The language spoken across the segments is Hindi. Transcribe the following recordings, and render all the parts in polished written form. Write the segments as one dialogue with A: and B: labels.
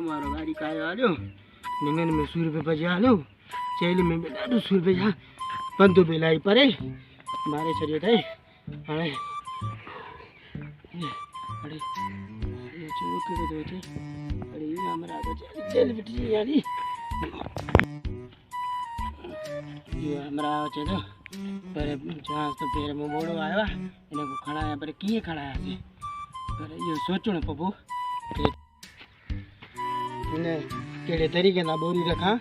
A: मारो गाड़ी का आयो निंगन में 100 रुपये बजा लो चेली में बेटा 100 रुपये जा पंतो बेलाई परे मारे शरीर थे अरे अरे ये चोक के दो थे अरे ये हमरा तो चल बिटी यानी ये हमरा चलो पर जहां तो पैर में मोड़ो आया इने को खड़ा है पर किए खड़ा है से पर ये सोचो न पप्पू इने केड़े तरीके ना बोरी रखा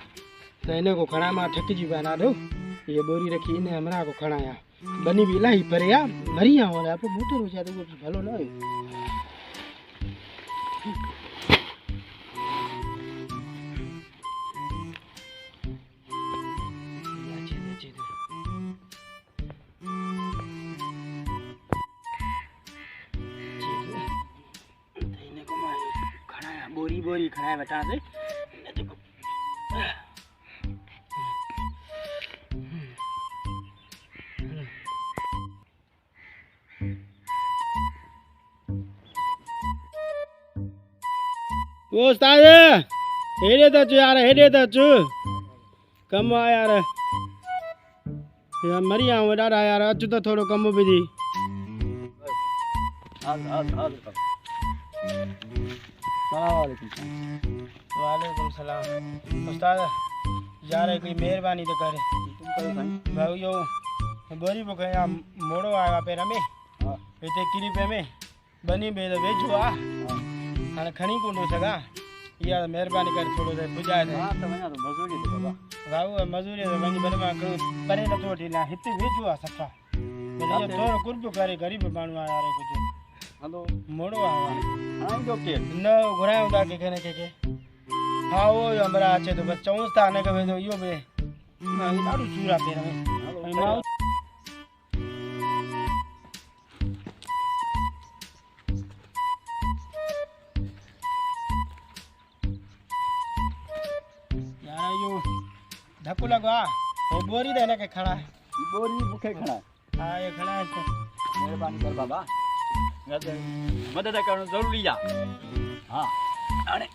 A: तो इने को खड़ा में ठक जी बना दो ये बोरी रखी इने हमरा को खड़ाया बनी भी लाई पर या मरिया हो आप मोटर हो जाते वो भलो ना है बोरी बोरी खड़ा बेटा से वो उस्ताद हेडे तो यार हेडे तो कम आ यार यार मरी आऊं डाडा यार अच तो थोड़ो कम भी दी वालेकुम सलाम उस्ताद यार कोई मेहरबानी तो करे भाई यो बोरी को या मोड़ो आया पेरा में इते किरी पे में बनी बे वेजो आ हाने खणी कोंडो सगा यार मेहरबानी कर थोड़ो दे बुझाए दे हां तो वना तो मजूरी दे बाबा भाऊ मजूरी दे वनी बने में परे न थोड़ी ना हिते वेजो आ सफा मेरे थोड़ो कुर्बो करे गरीब बाणू आ यार कुछ हेलो मोड़ो आ हां जो के न घुरायो दा के कने के हां वो हमरा आछे तो बस चौस्ता ने के तो यो बे ना दारू चूरा पेरा में हेलो धक्को लगवा वो बोरी देने के खड़ा है बोरी मुखे खड़ा है हां ये खड़ा है मेहरबानी कर बाबा मदद करना जरूरी है हां अरे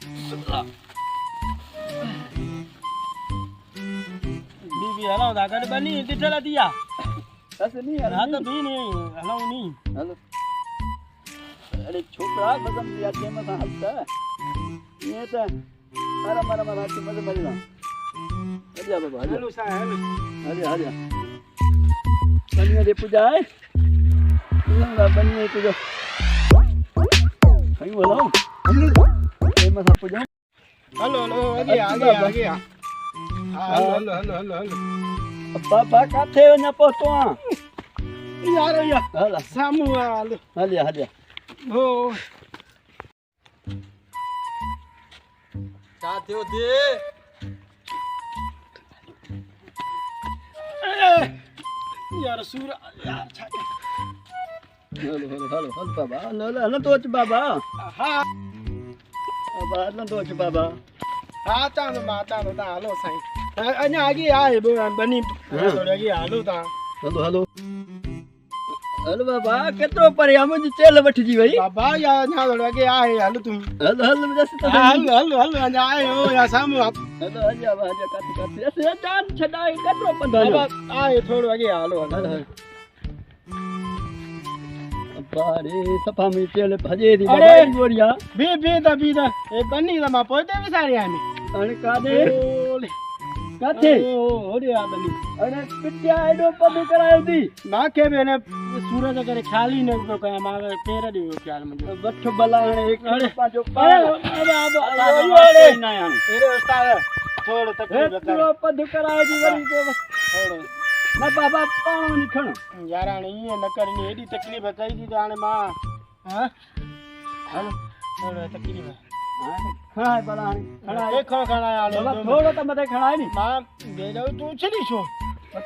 A: बीबी हलाओ दा कर बनी दिठला दिया ऐसे नहीं यार हां तो भी नहीं हलाओ नहीं हेलो अरे छोकरा बदम दिया के मत हलता ये तो अरे मरा मरा के मत मरना आजा बाबा आजा हेलो सा हेलो आजा आजा बनिया दे पूजा है लंगा बनिया पूजा कहीं बोलो ये मत पूजा हेलो हेलो आगे आगे आगे hello hello hello hello hello बाबा काथे न पहुंचो यार या हेलो सामू हेलो हलिया हलिया हो साथियों दे यार सूर यार छाके हेलो हेलो हेलो हेलो बाबा हेलो हेलो तो बाबा हां बाबा हेलो तो बाबा हां ता माता ता हेलो साईं अन्या आगे आए बनी थोड़ी आगे हेलो ता हेलो हेलो हेलो बाबा केतरो पर हम चेल बैठ जी भाई बाबा यार अन्या थोड़ी आगे आए हेलो तुम हेलो हेलो जैसे तो हेलो हेलो हेलो अन्या आए हो या सामू हेलो आजा आजा काटी काटी ऐसे जान छडाई केतरो पर बाबा आए थोड़ो आगे हेलो हेलो बारे सफा में चेल भजे दी बाबा गोरिया बी दा ए बनी दा मा पोते विसारी आमी अने कादे काथे ओरे आ बनी अने पिटिया एडो पद करायो दी नाके बेने सूरज करे खाली न तो कया मारे पेर दियो प्यार मुझे बठ बलाणे एक पाजो अरे अरे ना यार एरे उस्ताद थोड़ो तकलीफ थोड़ो पद करायो दी वरी तो बस थोड़ो ना बाबा पानी खण यार आने ये न करनी एडी तकलीफ कई दी जाने मां हां हेलो थोड़ो तकलीफ हां खड़ा है बलाणे खड़ा देखो खड़ा है आलो थोड़ो तो मते खड़ा है नी मां दे दो तू छली छो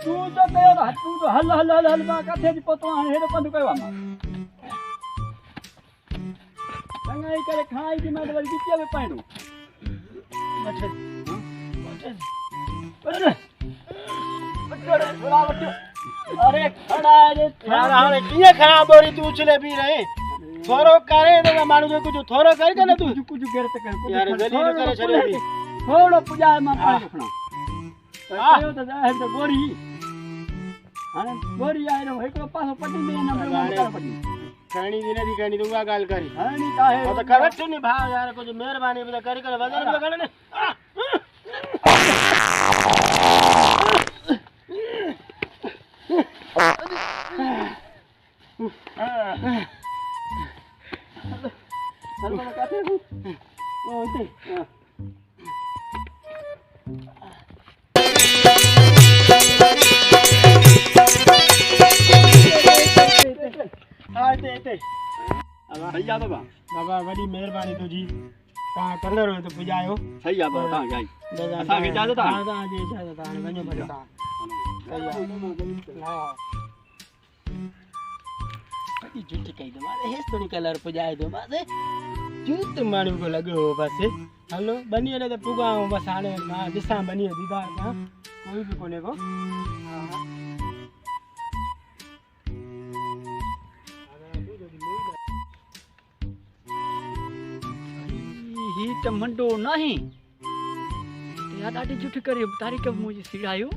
A: तू तो कयो तू तो हल हल हल हल मां काथे दी पतो हाने हेडो पंद कयो मां संगाई करे खाई दी मां वरी बिचे में पाणो मथे अरे अरे खड़ा है यार हां किए खड़ा बोरी तू उछले भी रहे થોરો કરે તો મારું જો કુછ થોરો કર કે ને તું કુછ ઘેર તે કર યાર જલ્દી કરે છરે થોડો પૂજા માં પાણી રખણા આયો તો જાહે તો ગોરી અને ગોરી આયો એકલો પાછો પટી દે ને નંબર પટી ખાણી દી નથી ખાણી તું આ ગાલ કરી ખાણી કાહે તો ખબર છે ને ભાવ યાર કુછ મહેરબાની બધા કરી કરે વજન કરે ને बाबा बड़ी मेहरबानी तुझी ता कलर हो तो पुजायो सही आ बाबा जाई असा के जादा ता हां जे जादा ता वणो भलो ता हां कटी झूठी कई दो मारे हेस तो कलर पुजाय दो मासे झूठ मारू को लगो बस हेलो बनी ने तो पुगा बस आने ना दिशा बनी दीदा हां कोई भी कोने को हां ही तो मंडो नहीं यार आडी झूठी करे तारीख मुझे सिड़ायो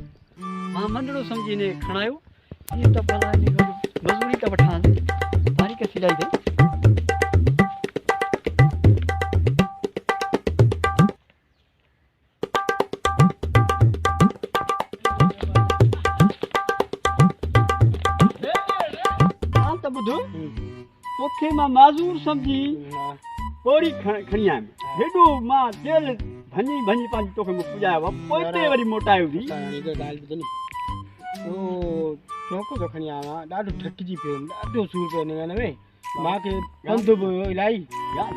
A: मां मंडो समझी ने खणायो ये तो भला ने मजूरी तो वठा तारीख सिड़ाई दे हां तो बुधो तोखे मां माजूर समझी कोरी खणिया में हेडो मां तेल भनी भनी पांच तोखे मु पुजाया वा पोते वरी मोटायो दी ताणी के दाल बजनी ओ चोको तो खणिया वा डाडो ठटजी पे डाडो सूर पे ने ने मां के पंधु इलाई यार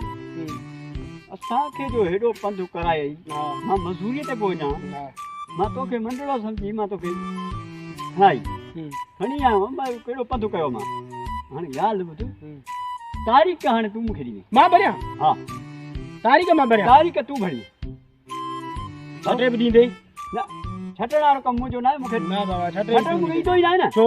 A: असा के जो हेडो पंधु कराई मां मजूरी ते पोना मां तोखे मंडलो समझी मां तोखे हाई खणिया मां केडो पंधु कयो मां हाने याद बुध तारीख कहानी तू मुखे दी मां भरिया हां तारीख मां भरिया तारीख तू भरी छटे भी दी दे ना छटड़ा रो कम जो ना मुखे ना बाबा छटे मुखे तो ही ना ना छो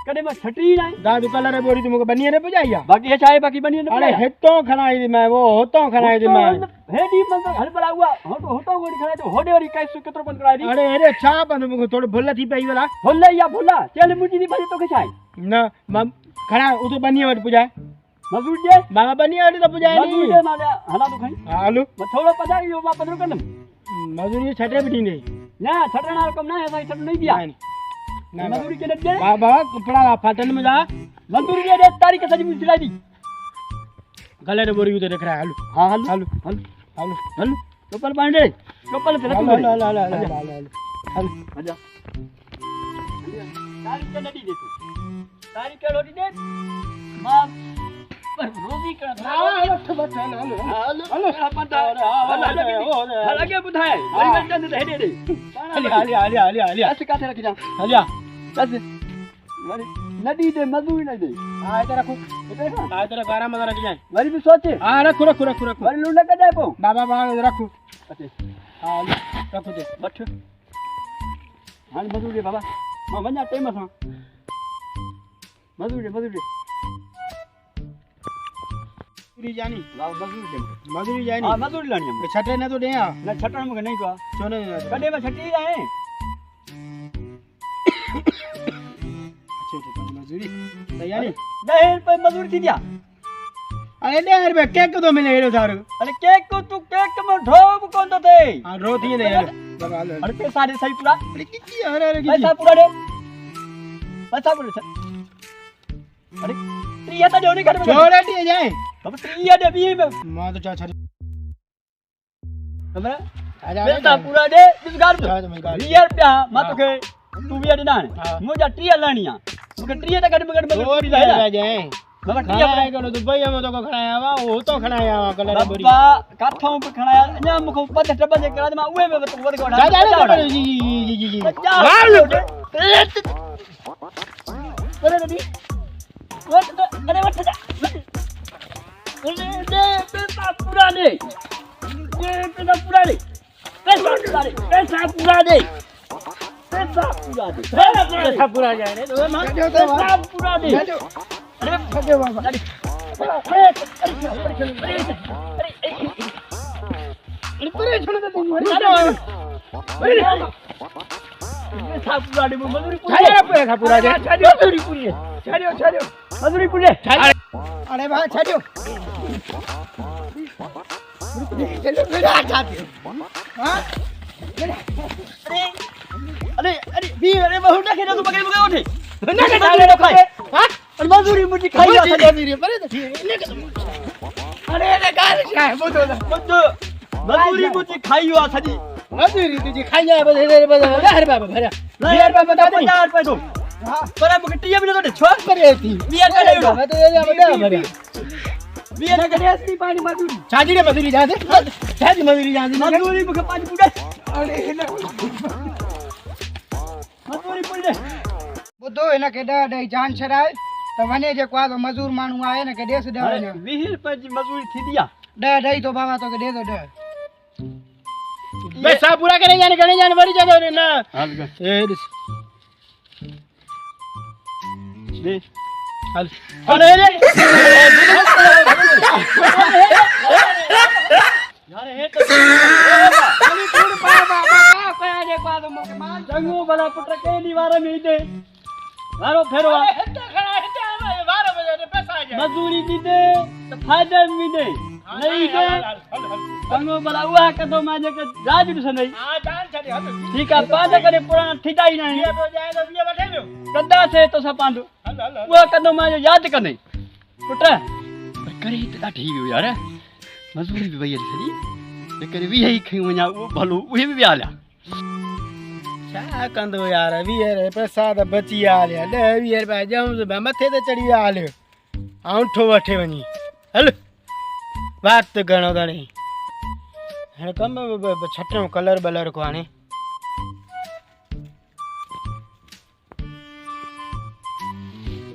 A: कदे मैं छटी ना दादू कलर रे बोरी तू मुखे बनिए ने पुजाइया बाकी है चाहे बाकी बनिए ने अरे हेतो खणाई दी मैं वो होतो खणाई दी मैं हेडी मन हल बला हुआ होतो गोड़ी खणाई तो होडे वाली कैसे केतरो बंद कराई दी अरे छा बंद मुखे थोड़े भुल्ला थी पई वाला भुल्ला चल मुजी दी भाई तो के छाई ना खणा उ तो बनिए वट पुजाए मजूर जे बाबा बनिया तो पुजाए मजूर जे माले हला तो खाई हालो थोड़ो पजाई यो बा पदरो करन मजूरी छटे बिठी ने ना छटना कम ना ऐसा छट नहीं दिया ना मजूरी के दे बाबा कपड़ा फाटन में जा मजूरी दे तारीख सजी मुझलाई दी गले रे बोरी उधर रख रहा है हालो हां हालो टोपल पांडे टोपल पे रख हालो आजा तारीख के नडी दे तारीख के लोटी दे मां रोजी का हालो लगे बुधाए वरी वचन दे हेडे हाली ऐसे काथे रख जा हलिया बस वरी नदी दे मजूरी नहीं दे आ इधर रखो आ इधर गारा में रख जाए वरी भी सोचे हां रखो वरी लुंडा कदे को बाबा रखो अच्छे हां रखो दे बैठ हां मजूरी बाबा मां वन्या टाइम सा मजूरी जानी मजूरी जानी हां मजूरी लानी हम छटे ने तो दे ना छटण में नहीं तो सोने कदे में छटी जाए अच्छे तो मजूरी तैयारी 10 रुपए मजूरी थी दिया अरे 10 रुपए केक तो मिले हेरो थारो अरे केक को तू केक में ढोब कोन तो थे हां रो थी ने अरे पैसा दे सही पूरा अरे किची अरे पैसा पूरा दे पैसा पूरा अरे त्रिया तो जोनी कर छोड़े दिए जाए अब त्रिया दे भी में मां तो चा छरी हमरा आजा पैसा पूरा दे इस गार में 20 रुपया मां तो के तू भी दे ना मुझे त्रिया लानिया मुके त्रिया तक में बोरी ला जाए बाबा त्रिया आए करो तो भाई हम तो को खणाया वा वो तो खणाया वा कलर बोरी बाबा काठों पे खणाया अन्या मुको पद टब जे करा में उए में तो वर को जी अरे रेडी अरे वट जा अरे दे पैसा पूरा दे पैसा पूरा दे पैसा पूरा दे पैसा पूरा जाए रे तो मां पैसा पूरा दे अरे खगे बाबा अरे भाई छाड़ियो अरे अरे भी अरे बहु ना खेलो तो पकड़ पकड़ उठे ना के डाले तो खाए हां और मजदूरी मुझे खाई जा मजदूरी परे अरे अरे गाल काय बोतो मजदूरी मुझे खाई हुआ सजी मजदूरी तुझे खाई जाए बस अरे बाबा भरा 2000 रुपए बता दे 2000 रुपए दो हां पर अब टिया भी तो छोड़ करे थी 2000 का ले मैं तो ये बता भरा 2000 का असली पानी मजदूरी छाजी ने मजदूरी जा दे छाजी मजदूरी जा दे मजदूरी मुझे पानी पूरा अरे मजदूरी पूरी बुद्धो एना के दे जान छराए तो वने जे को मजूर मानू आए ने के देस दे 20 रुपए की मजदूरी थी दिया दे तो बाबा तो के दे दो दे पैसा पूरा करे जाने मरी जादो रे ना ए दे हल अरे रे यार हे तो खाली छोड़ बाबा का कया जे को मोके मान जंगू भला पुत्र के दीवार में दे मारो फेरो खड़ा है 12 बजे पैसा आ जाए मजदूरी दी दे तो फायदा भी दे नहीं दे जंगू भला हुआ कदो माजे के राज दुस नहीं हां जान छड़ी हल ठीक है पाद करे पुराना ठिकाई नहीं ये हो जाए तो ये बैठे लो कदा से तो सपांदो वो कदो माजे याद कर नहीं पुत्र करे त ठीक हो यार मजदूरी भी भई छड़ी करे भी ही खई वना वो भलो उहे भी आल्या छा कंदो यार 20 पैसा त बची आल्या 20 रुपया जाऊं से मथे ते चढ़ी आले आउठो वठे वनी हल बात तो गणो गणी है कम छटो कलर बलर को आने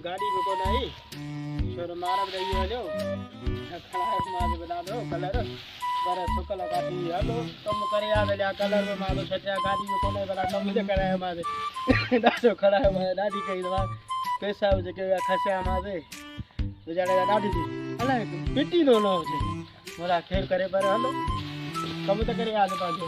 A: गाड़ी में को नहीं छोर मारब रही हो खड़ा है मार बता दो कलर पर सुकल गाड़ी हेलो कम करे याद ले कलर में मारो छटिया गाड़ी में कोने वाला कम से करे मारे दादो खड़ा है मारे दादी कही दवा पैसा हो के खसा मारे बेचारे दादी थी अरे पिटी दो नो मोरा खेल करे पर हेलो कम तो करे याद पाजो